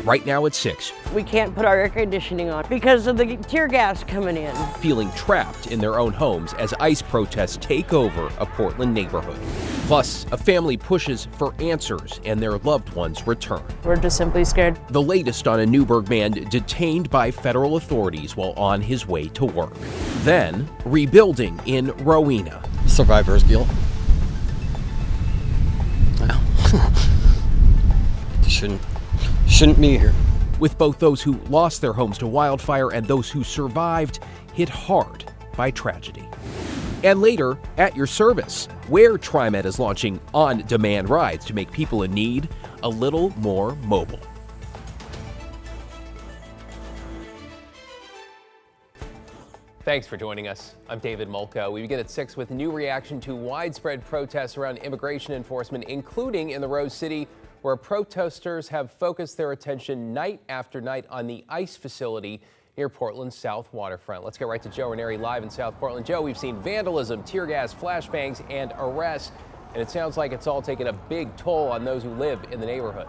right now at 6. We can't put our air conditioning on because of the tear gas coming in. Feeling trapped in their own homes as ICE protests take over a Portland neighborhood. Plus, a family pushes for answers and their loved ones return. We're just simply scared. The latest on a Newburgh man detained by federal authorities while on his way to work. Then, rebuilding in Rowena. Survivor's guilt. Well, shouldn't be here. With both those who lost their homes to wildfire and those who survived hit hard by tragedy. And later, at your service, where TriMet is launching on-demand rides to make people in need a little more mobile. Thanks for joining us. I'm David Mulco. We begin at 6 with a new reaction to widespread protests around immigration enforcement, including in the Rose City, where protesters have focused their attention night after night on the ICE facility near Portland's South Waterfront. Let's get right to Joe Ranieri live in South Portland. Joe, we've seen vandalism, tear gas, flashbangs, and arrests, and it sounds like it's all taken a big toll on those who live in the neighborhood.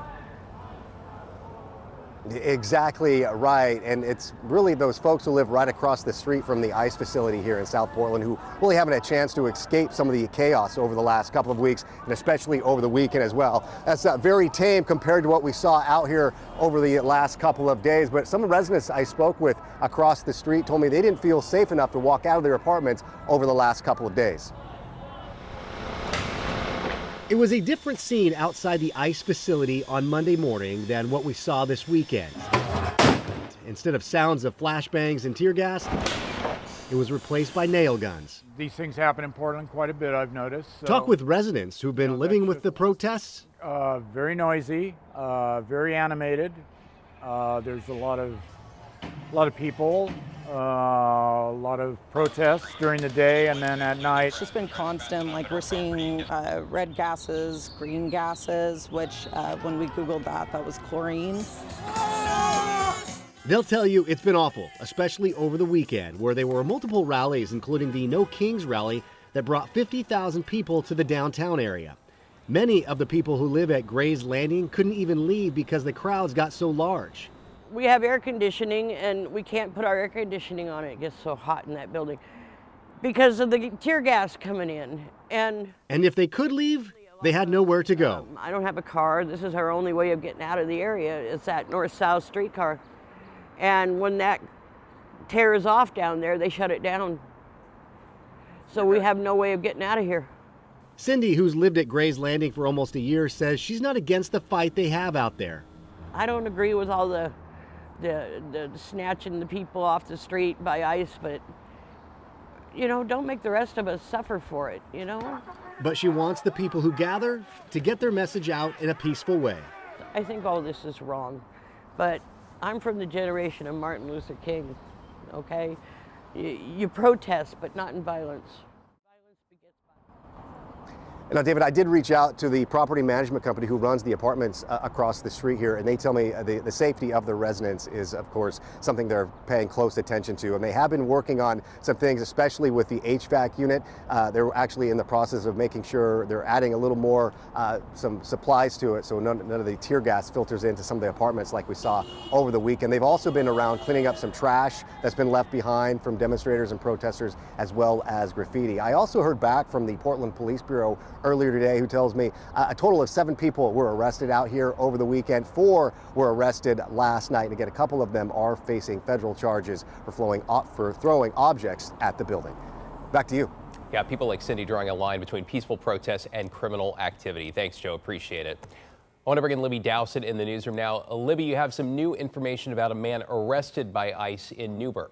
Exactly right, and it's really those folks who live right across the street from the ICE facility here in South Portland who really haven't had a chance to escape some of the chaos over the last couple of weeks, and especially over the weekend as well. That's very tame compared to what we saw out here over the last couple of days, but some residents I spoke with across the street told me they didn't feel safe enough to walk out of their apartments over the last couple of days. It was a different scene outside the ICE facility on Monday morning than what we saw this weekend. Instead of sounds of flashbangs and tear gas, it was replaced by nail guns. These things happen in Portland quite a bit, I've noticed. So, talk with residents who've been living with the protests. Very noisy, very animated. There's a lot of people. A lot of protests during the day, and then at night. It's just been constant. Like, we're seeing red gases, green gases, which when we Googled that was chlorine. They'll tell you it's been awful, especially over the weekend, where there were multiple rallies, including the No Kings rally that brought 50,000 people to the downtown area. Many of the people who live at Gray's Landing couldn't even leave because the crowds got so large. We have air conditioning and we can't put our air conditioning on. It gets so hot in that building because of the tear gas coming in. And if they could leave, they had nowhere to go. I don't have a car. This is our only way of getting out of the area. It's that north-south streetcar. And when that tears off down there, they shut it down. So we have no way of getting out of here. Cindy, who's lived at Gray's Landing for almost a year, says she's not against the fight they have out there. I don't agree with all the snatching the people off the street by ICE, but, don't make the rest of us suffer for it, But she wants the people who gather to get their message out in a peaceful way. I think all this is wrong, but I'm from the generation of Martin Luther King, okay? You protest, but not in violence. Now, David, I did reach out to the property management company who runs the apartments across the street here, and they tell me the safety of the residents is, of course, something they're paying close attention to. And they have been working on some things, especially with the HVAC unit. They're actually in the process of making sure they're adding a little more, some supplies to it, so none of the tear gas filters into some of the apartments like we saw over the weekend. They've also been around cleaning up some trash that's been left behind from demonstrators and protesters, as well as graffiti. I also heard back from the Portland Police Bureau earlier today, who tells me a total of 7 people were arrested out here over the weekend. 4 were arrested last night. And again, a couple of them are facing federal charges for throwing objects at the building. Back to you. Yeah, people like Cindy drawing a line between peaceful protests and criminal activity. Thanks, Joe. Appreciate it. I want to bring in Libby Dowsett in the newsroom now. Libby, you have some new information about a man arrested by ICE in Newburgh.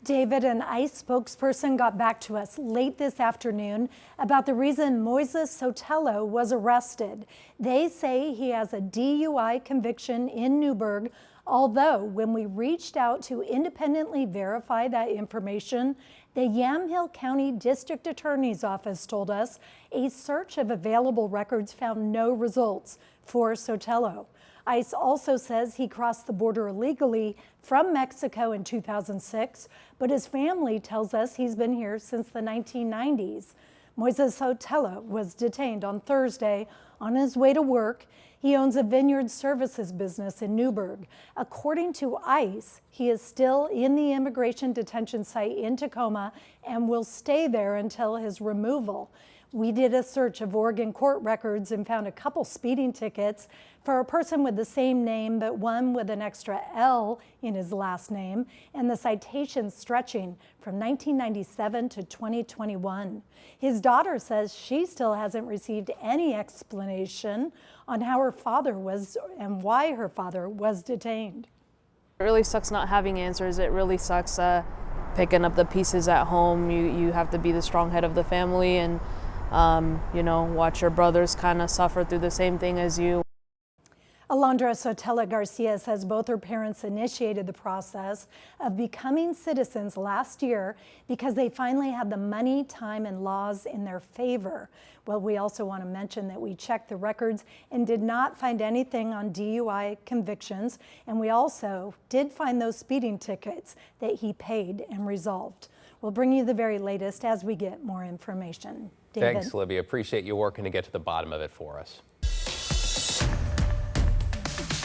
David, an ICE spokesperson got back to us late this afternoon about the reason Moises Sautello was arrested. They say he has a DUI conviction in Newburgh, although when we reached out to independently verify that information, the Yamhill County District Attorney's Office told us a search of available records found no results for Sautello. ICE also says he crossed the border illegally from Mexico in 2006, but his family tells us he's been here since the 1990s. Moises Sautello was detained on Thursday on his way to work. He owns a vineyard services business in Newburgh. According to ICE, he is still in the immigration detention site in Tacoma and will stay there until his removal. We did a search of Oregon court records and found a couple speeding tickets for a person with the same name, but one with an extra L in his last name, and the citations stretching from 1997 to 2021. His daughter says she still hasn't received any explanation on how her father was and why her father was detained. It really sucks not having answers. It really sucks picking up the pieces at home. You have to be the strong head of the family and watch your brothers kind of suffer through the same thing as you. Alondra Sotella Garcia says both her parents initiated the process of becoming citizens last year because they finally had the money, time, and laws in their favor. Well, we also want to mention that we checked the records and did not find anything on DUI convictions, and we also did find those speeding tickets that he paid and resolved. We'll bring you the very latest as we get more information. David? Thanks, Libby. Appreciate you working to get to the bottom of it for us.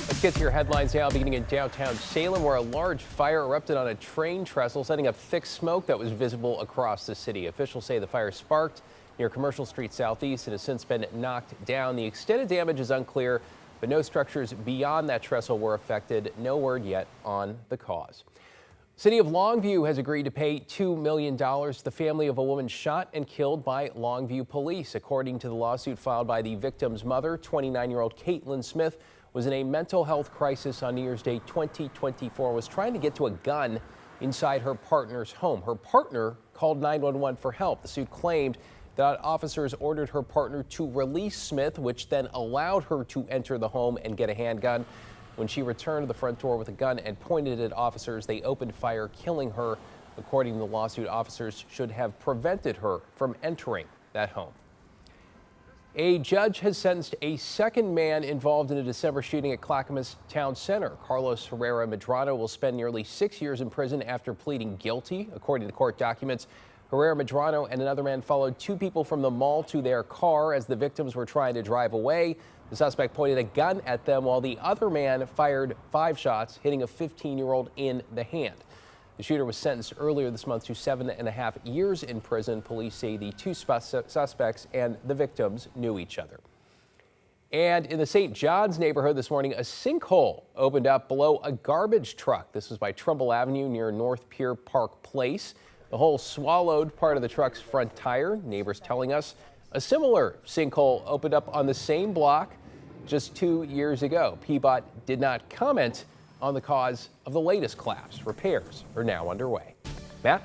Let's get to your headlines now, beginning in downtown Salem, where a large fire erupted on a train trestle, setting up thick smoke that was visible across the city. Officials say the fire sparked near Commercial Street Southeast and has since been knocked down. The extent of damage is unclear, but no structures beyond that trestle were affected. No word yet on the cause. City of Longview has agreed to pay $2 million to the family of a woman shot and killed by Longview police. According to the lawsuit filed by the victim's mother, 29-year-old Caitlin Smith was in a mental health crisis on New Year's Day 2024, was trying to get to a gun inside her partner's home. Her partner called 911 for help. The suit claimed that officers ordered her partner to release Smith, which then allowed her to enter the home and get a handgun. When she returned to the front door with a gun and pointed at officers, they opened fire, killing her. According to the lawsuit, officers should have prevented her from entering that home. A judge has sentenced a second man involved in a December shooting at Clackamas Town Center. Carlos Herrera Medrano will spend nearly 6 years in prison after pleading guilty. According to court documents, Herrera Medrano and another man followed two people from the mall to their car as the victims were trying to drive away. The suspect pointed a gun at them while the other man fired 5 shots, hitting a 15-year-old in the hand. The shooter was sentenced earlier this month to 7.5 years in prison. Police say the two suspects and the victims knew each other. And in the St. John's neighborhood this morning, a sinkhole opened up below a garbage truck. This is by Trumbull Avenue near North Pier Park Place. The hole swallowed part of the truck's front tire. Neighbors telling us a similar sinkhole opened up on the same block just 2 years ago. PBOT did not comment on the cause of the latest collapse. Repairs are now underway. Matt?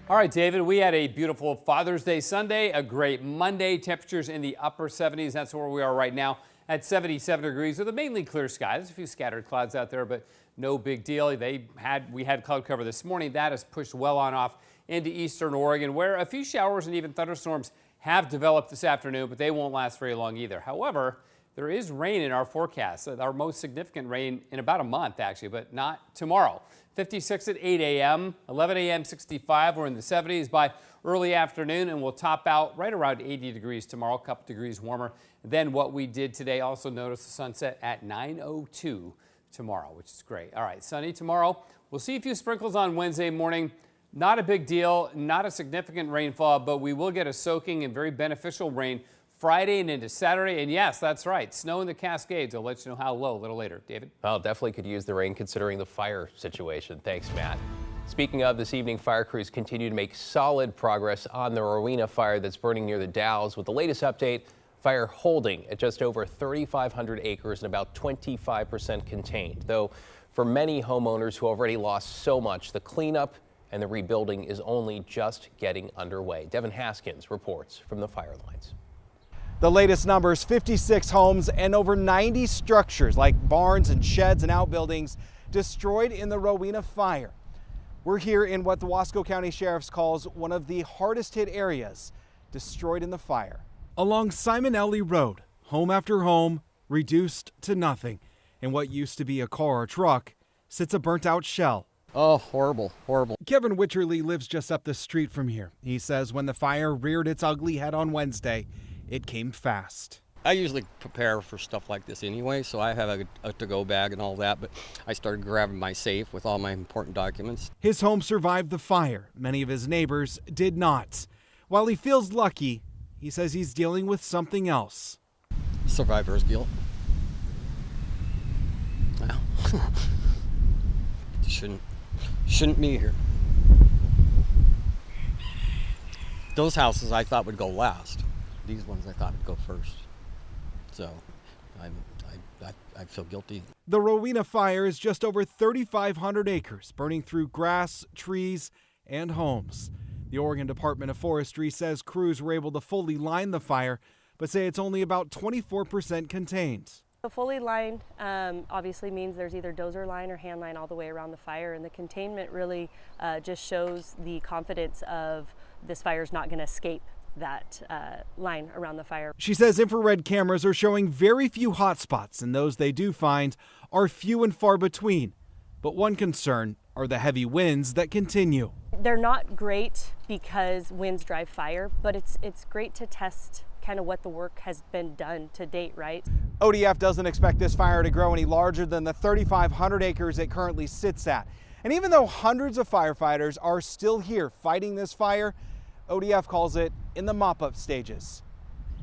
All right, David, we had a beautiful Father's Day Sunday, a great Monday. Temperatures in the upper 70s. That's where we are right now at 77 degrees with a mainly clear sky. There's a few scattered clouds out there, but no big deal. We had cloud cover this morning. That has pushed well on off into eastern Oregon, where a few showers and even thunderstorms have developed this afternoon, but they won't last very long either. However, there is rain in our forecast, our most significant rain in about a month, actually, but not tomorrow. 56 at 8 a.m., 11 a.m., 65. We're in the 70s by early afternoon, and we'll top out right around 80 degrees tomorrow, a couple degrees warmer than what we did today. Also notice the sunset at 9:02 tomorrow, which is great. All right, sunny tomorrow. We'll see a few sprinkles on Wednesday morning. Not a big deal, not a significant rainfall, but we will get a soaking and very beneficial rain Friday and into Saturday. And yes, that's right, snow in the Cascades. I'll let you know how low a little later. David? Well, definitely could use the rain considering the fire situation. Thanks, Matt. Speaking of, this evening, fire crews continue to make solid progress on the Rowena fire that's burning near the Dalles. With the latest update, fire holding at just over 3,500 acres and about 25% contained. Though for many homeowners who already lost so much, the cleanup and the rebuilding is only just getting underway. Devin Haskins reports from the fire lines. The latest numbers, 56 homes and over 90 structures like barns and sheds and outbuildings destroyed in the Rowena fire. We're here in what the Wasco County Sheriff's calls one of the hardest hit areas destroyed in the fire. Along Simonelli Road, home after home reduced to nothing. In what used to be a car or truck sits a burnt out shell. Oh, horrible, horrible. Kevin Witcherly lives just up the street from here. He says when the fire reared its ugly head on Wednesday, it came fast. I usually prepare for stuff like this anyway, so I have a to-go bag and all that, but I started grabbing my safe with all my important documents. His home survived the fire. Many of his neighbors did not. While he feels lucky, he says he's dealing with something else. Survivor's guilt. Well, shouldn't be here. Those houses I thought would go last. These ones I thought would go first. So I feel guilty. The Rowena fire is just over 3,500 acres, burning through grass, trees, and homes. The Oregon Department of Forestry says crews were able to fully line the fire, but say it's only about 24% contained. The fully lined obviously means there's either dozer line or hand line all the way around the fire, and the containment really just shows the confidence of this fire is not going to escape that line around the fire. She says infrared cameras are showing very few hot spots, and those they do find are few and far between. But one concern are the heavy winds that continue. They're not great because winds drive fire, but it's great to test kind of what the work has been done to date, right? ODF doesn't expect this fire to grow any larger than the 3,500 acres it currently sits at. And even though hundreds of firefighters are still here fighting this fire, ODF calls it in the mop-up stages.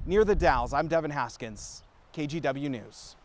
Near the Dalles, I'm Devin Haskins, KGW News.